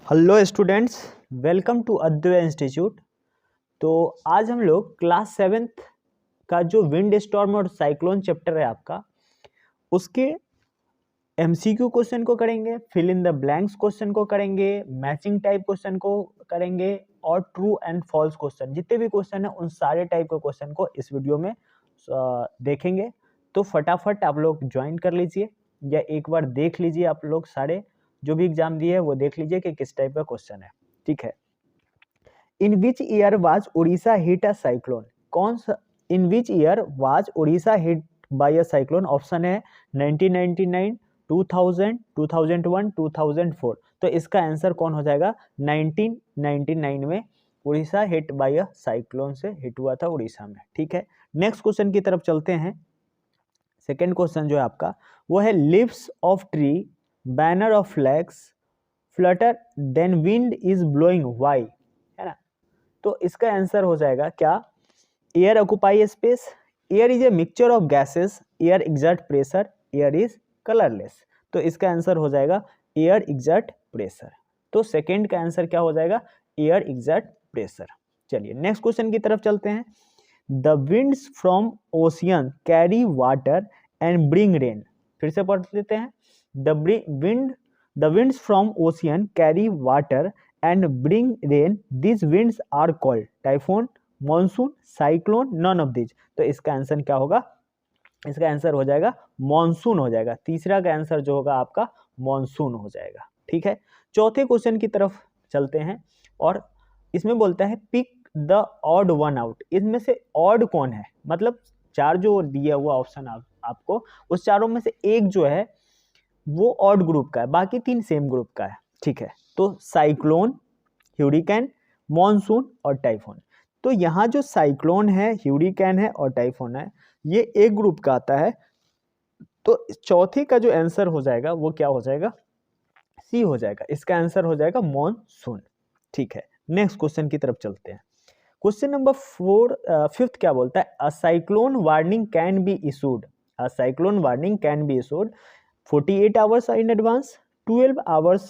Hello students, welcome to Advay institute. तो आज हम लोग क्लास 7th का जो विंड स्टॉर्म और साइक्लोन चैप्टर है आपका, उसके एमसीक्यू क्वेश्चन को करेंगे, fill in the blanks question को करेंगे, मैचिंग टाइप क्वेश्चन को करेंगे और ट्रू एंड फॉल्स क्वेश्चन, जितने भी क्वेश्चन है उन सारे टाइप के क्वेश्चन को इस वीडियो में देखेंगे। तो फटाफट आप लोग ज्वाइन कर लीजिए या एक बार देख लीजिए, आप लोग सारे जो भी एग्जाम दिए है वो देख लीजिए कि किस टाइप का क्वेश्चन है। ठीक है। In which year was Orissa hit a cyclone? कौन सा in which year was Orissa hit by a cyclone? Option है 1999, 2000, 2001, 2004। तो इसका आंसर कौन हो जाएगा? 1999 में Orissa hit by a cyclone से हिट हुआ था उड़ीसा में। ठीक है, नेक्स्ट क्वेश्चन की तरफ चलते हैं। सेकेंड क्वेश्चन जो है आपका वो है leaves of tree, banner of flags, flutter then wind is blowing why, है ना? तो इसका आंसर हो जाएगा क्या? Air occupy space, air is a mixture of gases, air exert pressure, air is colourless. तो इसका आंसर हो जाएगा एयर एग्जर्ट प्रेशर। तो सेकेंड का आंसर क्या हो जाएगा? Air exert pressure. चलिए नेक्स्ट क्वेश्चन की तरफ चलते हैं। The winds from ocean carry water and bring rain. फिर से पढ़ लेते हैं। The winds from ocean carry water and bring rain, this winds are called typhoon, monsoon, cyclone, none of this. तो इसका आंसर क्या होगा? इसका आंसर हो जाएगा मॉनसून हो जाएगा। तीसरा का आंसर जो होगा आपका मॉनसून हो जाएगा। ठीक है, चौथे क्वेश्चन की तरफ चलते हैं और इसमें बोलता है pick the odd one out. इनमें से ऑड कौन है? मतलब चार जो दिया हुआ ऑप्शन आपको, उस चारों में से एक जो है वो ऑड ग्रुप का है, बाकी तीन सेम ग्रुप का है। ठीक है, तो साइक्लोन, ह्यूरिकेन, मॉनसून और टाइफून। तो यहाँ जो साइक्लोन है, ह्यूरिकेन है और टाइफून है, ये एक ग्रुप का आता है। तो चौथे का जो आंसर हो जाएगा वो क्या हो जाएगा? सी हो जाएगा। इसका आंसर हो जाएगा मॉनसून। ठीक है, नेक्स्ट क्वेश्चन की तरफ चलते हैं। क्वेश्चन नंबर 5th क्या बोलता है? A cyclone warning can be issued, a cyclone warning can be issued 48 hours in advance, 12 hours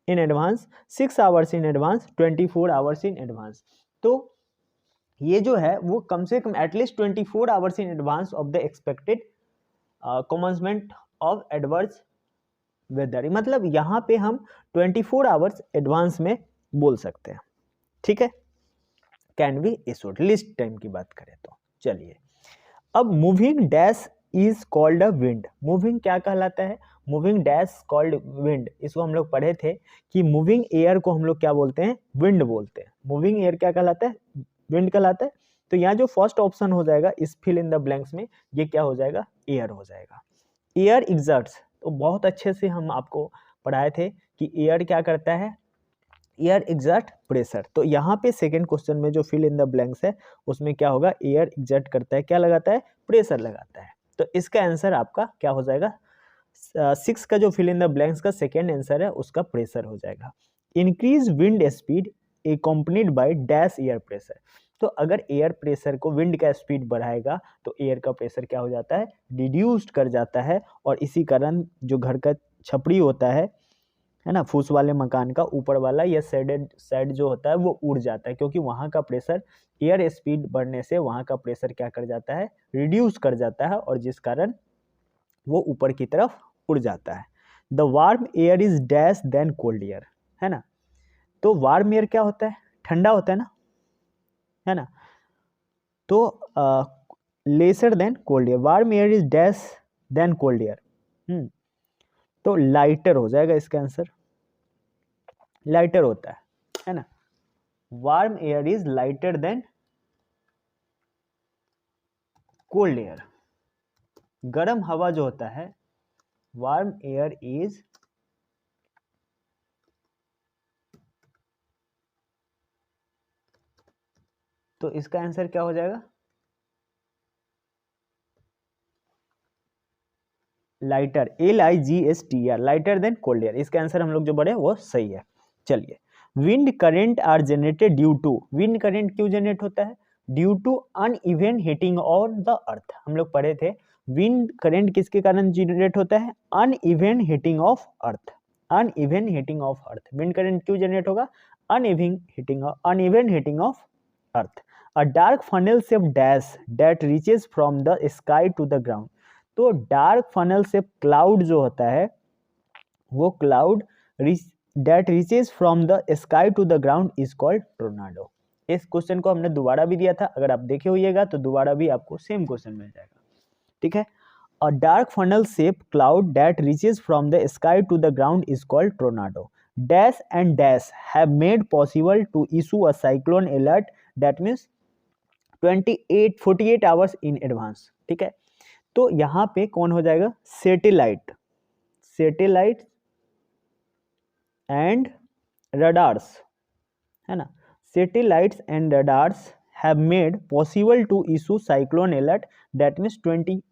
in advance, 6 hours in advance, 24 hours in advance. तो ये जो है वो कम से कम at least 24 hours in advance of the expected commencement of adverse weather. मतलब यहाँ पे हम 24 आवर्स एडवांस में बोल सकते हैं। ठीक है, can be issued list time की बात करें तो। चलिए, अब moving dash is called a wind. Moving क्या कहलाता है? Moving dash called wind. इसको हम लोग पढ़े थे कि मूविंग एयर को हम लोग क्या बोलते हैं? विंड बोलते हैं। मूविंग एयर क्या कहलाता है? विंड कहलाता है। तो यहाँ जो फर्स्ट ऑप्शन हो जाएगा इस फिल इन द ब्लैंक्स में, ये क्या हो जाएगा? एयर हो जाएगा। एयर एग्जर्ट्स, तो बहुत अच्छे से हम आपको पढ़ाए थे कि एयर क्या करता है? Air exert pressure. तो यहाँ पे सेकेंड क्वेश्चन में जो फिल इन द ब्लैंक्स है उसमें क्या होगा? एयर एग्जर्ट करता है, क्या लगाता है? प्रेशर लगाता है। तो इसका आंसर आपका क्या हो जाएगा? 6 का जो फिल इन द ब्लैंक्स का सेकेंड आंसर है उसका प्रेशर हो जाएगा। Increase wind speed accompanied by dash air pressure. तो अगर एयर प्रेशर को विंड का स्पीड बढ़ाएगा तो एयर का प्रेशर क्या हो जाता है? रिड्यूस्ड कर जाता है। और इसी कारण जो घर का छपरी होता है ना, फूस वाले मकान का ऊपर वाला या साइड जो होता है वो उड़ जाता है, क्योंकि वहाँ का प्रेशर एयर स्पीड बढ़ने से वहाँ का प्रेशर क्या कर जाता है? रिड्यूस कर जाता है, और जिस कारण वो ऊपर की तरफ उड़ जाता है। The warm air is dash than cold air, है ना? तो वार्म एयर क्या होता है? ठंडा होता है ना, है ना? तो lesser than cold air, warm air is dash than cold air. तो लाइटर हो जाएगा इसका आंसर, लाइटर होता है ना? Warm air is lighter than cold air. गर्म हवा जो होता है, वार्म एयर इज तो इसका आंसर क्या हो जाएगा? Lighter, LIGSTR, lighter than cold air. इसका आंसर हम लोग जो बढ़े वो सही है। चलिए, wind current are generated due to, wind current क्यों जनरेट होता है? Due to uneven heating on the earth. हम लोग पढ़े थे विंड करेंट किसके कारण जनरेट होता है? Uneven heating of earth. Uneven heating of earth. Wind current क्यों जनरेट होगा? Uneven heating of earth. A dark funnel shape dash that reaches from the sky to the ground. तो dark funnel shape cloud जो होता है वो cloud that reaches from the sky to the ground is called tornado. इस question को हमने दोबारा भी दिया था, अगर आप देखे होइएगा तो दोबारा भी आपको सेम क्वेश्चन मिल जाएगा। ठीक है, a dark funnel shape cloud that reaches from the sky to the ground is called tornado. Dash and dash have made possible to issue a cyclone alert that means 48 hours in advance. ठीक है, तो यहाँ पे कौन हो जाएगा? Satellite and radars, है ना। Satellites and radars have made possible to issue cyclone alert that means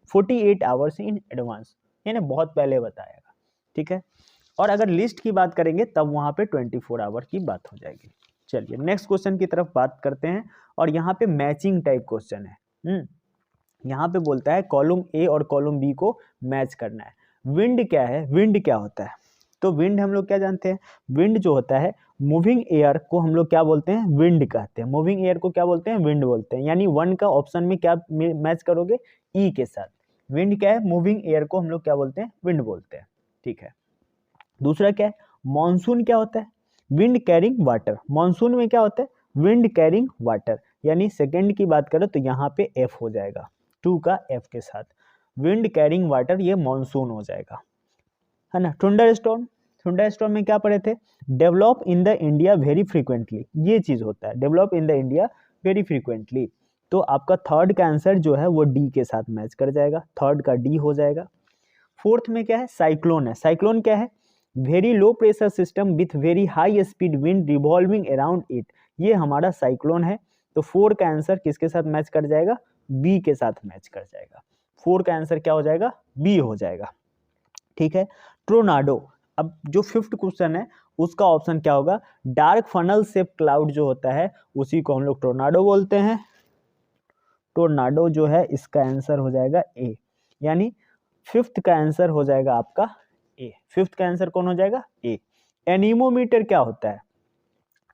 48 hours in advance, यानी बहुत पहले बताएगा। ठीक है, और अगर लिस्ट की बात करेंगे तब वहाँ पे 24 आवर की बात हो जाएगी। चलिए नेक्स्ट क्वेश्चन की तरफ बात करते हैं, और यहाँ पे मैचिंग टाइप क्वेश्चन है। यहाँ पे बोलता है कॉलम ए और कॉलम बी को मैच करना है। विंड क्या है? विंड क्या होता है? तो विंड हम लोग क्या जानते हैं? विंड जो होता है, मूविंग एयर को हम लोग क्या बोलते हैं? विंड कहते हैं। मूविंग एयर को क्या बोलते हैं? विंड बोलते हैं। यानी वन का ऑप्शन में क्या मैच करोगे? ई के साथ। विंड क्या है? मूविंग एयर को हम लोग क्या बोलते हैं? विंड बोलते हैं। ठीक है, दूसरा क्या है? मॉनसून क्या होता है? Wind carrying water. मॉनसून में क्या होता है? Wind carrying water. यानी सेकंड की बात करो तो यहाँ पे एफ हो जाएगा, 2 का एफ के साथ। विंड कैरिंग वाटर, ये मॉनसून हो जाएगा, है ना। थंडर स्टॉर्म में क्या पढ़े थे? Develop in the India very frequently, ये चीज होता है, develop in the India very frequently. तो आपका थर्ड का आंसर जो है वो डी के साथ मैच कर जाएगा, थर्ड का डी हो जाएगा। फोर्थ में क्या है? साइक्लोन है। साइक्लोन क्या है? Very low pressure system with very high speed wind revolving around it, ये हमारा साइक्लोन है। तो 4 का आंसर किसके साथ मैच कर जाएगा? बी के साथ मैच कर जाएगा। 4 का आंसर क्या हो जाएगा? बी हो जाएगा। ठीक है, टोर्नाडो। अब जो फिफ्थ क्वेश्चन है उसका ऑप्शन क्या होगा? डार्क फनल शेप क्लाउड जो होता है उसी को हम लोग टोर्नाडो बोलते हैं। टोर्नाडो जो है इसका आंसर हो जाएगा ए, यानी फिफ्थ का आंसर हो जाएगा आपका ए। फिफ्थ का आंसर कौन हो जाएगा? ए। एनीमोमीटर क्या होता है?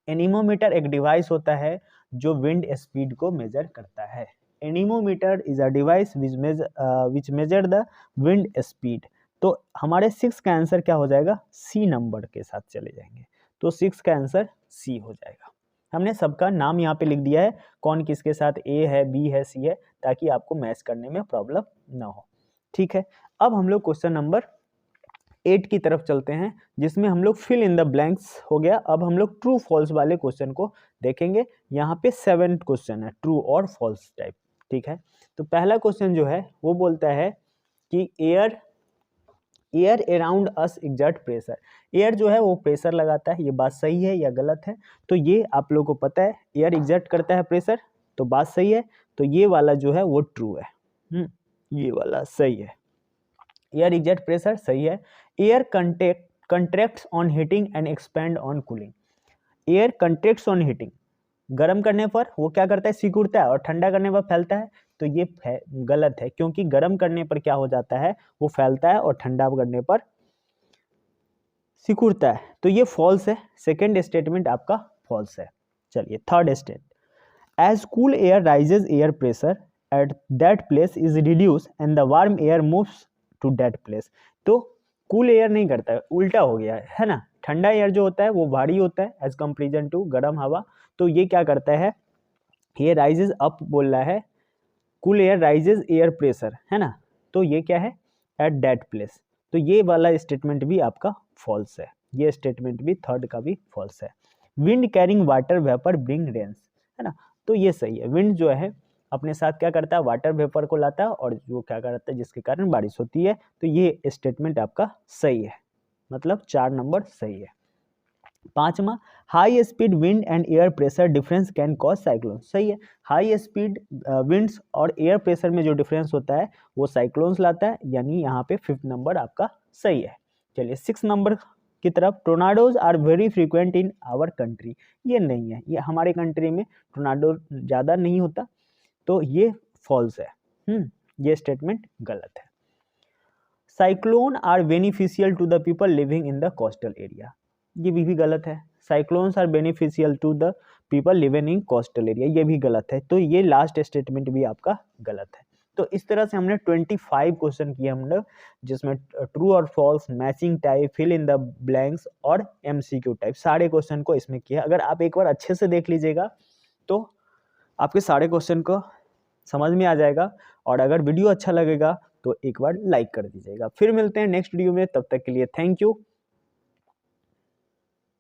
एनीमोमीटर एक डिवाइस होता है जो विंड स्पीड को मेजर करता है। Anemometer is a device which measure the wind speed. तो हमारे 6 का आंसर क्या हो जाएगा? सी नंबर के साथ चले जाएंगे, तो 6 का आंसर सी हो जाएगा। हमने सबका नाम यहाँ पे लिख दिया है, कौन किसके साथ ए है, बी है, सी है, ताकि आपको मैच करने में प्रॉब्लम ना हो। ठीक है, अब हम लोग क्वेश्चन नंबर 8 की तरफ चलते हैं, जिसमें हम लोग फिल इन द ब्लैंक्स हो गया। अब हम लोग ट्रू फॉल्स वाले क्वेश्चन को देखेंगे। यहाँ पे 7 क्वेश्चन है, ट्रू और फॉल्स टाइप। ठीक है, तो पहला क्वेश्चन जो है वो बोलता है कि air around us exert pressure. Air जो है वो प्रेशर लगाता है, ये बात सही है या गलत है? तो ये आप लोगों को पता है, एयर एग्जर्ट करता है प्रेशर, तो बात सही है। तो ये वाला जो है वो ट्रू है, ये वाला सही है। एयर एग्जर्ट प्रेशर सही है। Air contracts on heating and expand on cooling. Air contracts on heating, गर्म करने पर वो क्या करता है? सिकुड़ता है, और ठंडा करने पर फैलता है। तो ये गलत है, क्योंकि गर्म करने पर क्या हो जाता है? वो फैलता है, और ठंडा करने पर सिकुड़ता है। तो ये फॉल्स है, सेकेंड स्टेटमेंट आपका फॉल्स है। चलिए third state, as cool air rises air pressure at that place is reduce and the warm air moves to that place. तो कूल एयर नहीं करता है, उल्टा हो गया है ना। ठंडा एयर जो होता है वो भारी होता है एज कंपेरिजन टू गर्म हवा। तो ये क्या करता है? ये राइजेज अप बोल रहा है, cool air rises air pressure, है ना। तो ये क्या है? Eight that place. तो ये वाला स्टेटमेंट भी आपका फॉल्स है, ये स्टेटमेंट भी थर्ड का भी फॉल्स है। Wind carrying water vapour bring rains, है ना। तो ये सही है। विंड जो है अपने साथ क्या करता है? वाटर वेपर को लाता है, और जो क्या करता है, जिसके कारण बारिश होती है। तो ये स्टेटमेंट आपका सही है, मतलब 4 नंबर सही है। पांचवा, high speed wind and air pressure difference can cause cyclone. सही है, हाई स्पीड विंड्स और एयर प्रेशर में जो डिफरेंस होता है वो साइक्लोन्स लाता है, यानी यहाँ पे 5th नंबर आपका सही है। चलिए 6 नंबर की तरफ, tornadoes are very frequent in our country. ये नहीं है, ये हमारे कंट्री में टोर्नाडो ज़्यादा नहीं होता, तो ये फॉल्स है। ये स्टेटमेंट गलत है। Cyclone are beneficial to the people living in the coastal area, ये भी गलत है। Cyclones are beneficial to the people living in coastal area, ये भी गलत है। तो ये लास्ट स्टेटमेंट भी आपका गलत है। तो इस तरह से हमने 25 क्वेश्चन किए हम लोग, जिसमें ट्रू और false, matching type, fill in the blanks और एमसीक्यू टाइप, सारे क्वेश्चन को इसमें किया। अगर आप एक बार अच्छे से देख लीजिएगा तो आपके सारे क्वेश्चन को समझ में आ जाएगा। और अगर वीडियो अच्छा लगेगा तो एक बार लाइक कर दीजिएगा। फिर मिलते हैं नेक्स्ट वीडियो में, तब तक के लिए थैंक यू।